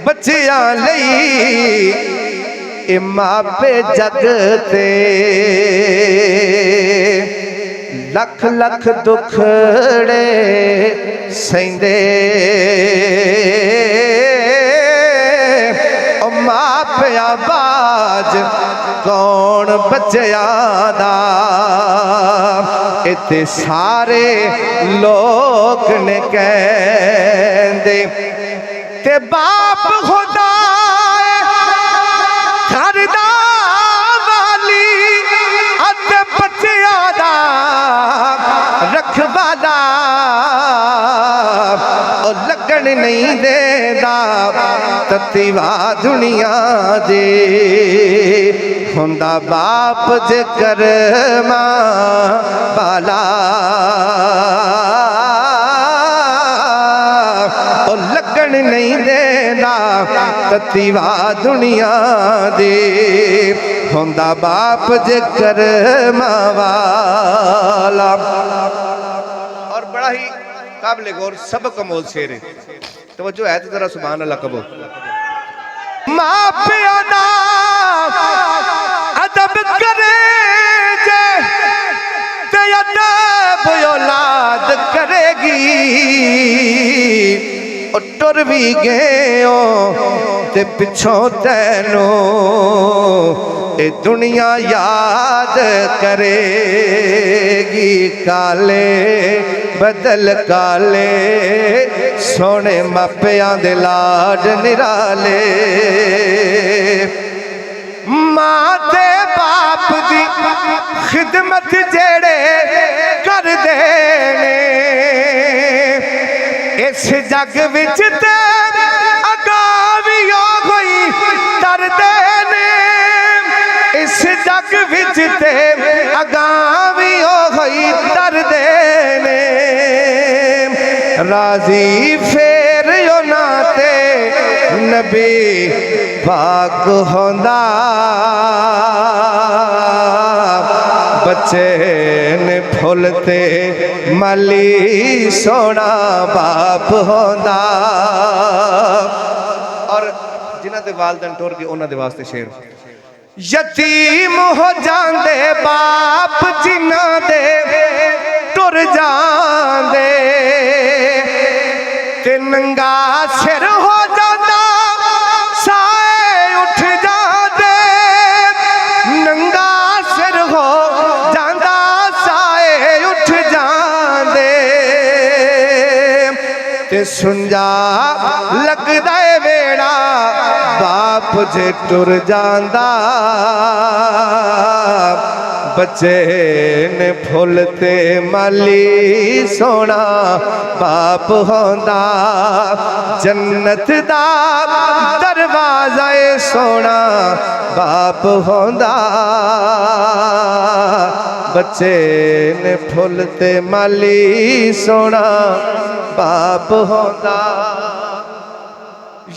बच्चियां लई ए मापे जग ते लख लख दुखड़े सहिंदे ओ मापिया बाज कौन बच्चियां दा इत्ते सारे लोग ने कहंदे ते बाप खुदा घर दा वाली अते बच्चियां दा रखवाला ओ लगन नहीं देदा ततीवा दुनिया दे हुंदा बाप जे कर्मा वाला ओ लगन नहीं देना ततीवा दुनिया दे हुंदा बाप जे कर्मा वाला। और बड़ा ही काबिल गौर सबक अमोल शेर है, तवज्जो है तो जरा सुभान अल्लाह कबो। मापिया दा अदब करे जे ते अदब औलाद करेगी टुर भी गए ते पिछों तैनो ए दुनिया याद करेगी। काले बदल काले सोने मापियां दे लाड निराले मां ते बाप दी खिदमत जेड़े कर देने इस जग विच ते अगावियों कोई डरदे ने इस जग विच ते अगावियों कोई डरदे ने राजी फेर यो नाते नबी पाक होंदा बच्चे ने फुलते माली सोना बाप होंदा। और जिन्हां दे वालदैन टुर गए उन्हां दे वास्ते शेर यतीम हो जांदे बाप जिन्हां दे टुर जांदे ते नंगा सिर हो जांदा साए उठ जांदे नंगा सिर हो जांदा साए उठ जांदे ते सुंजा लगदा ए वेड़ा बाप जे टुर जांदा बच्चे ने फुलते माली सोना बाप होंदा जन्नत दा दरवाजा ए सोना बाप होंदा बच्चे ने फुलते माली सोना बाप होंदा।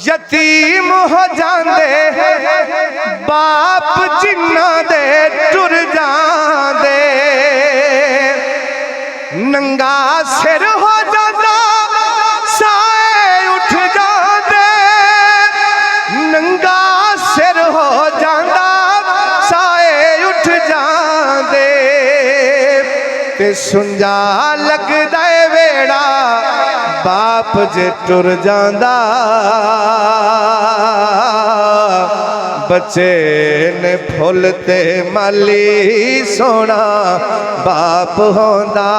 यतीम हो जांदे बाप जिन्हां दे टुर जांदे नंगा सिर हो जांदा साए उठ जांदे नंगा सिर हो जांदा साए उठ जांदे ते सुंजा लगदा ए वेड़ा बाप जे टुर जांदा बच्चे ने फुलते माली सोना बाप होंदा।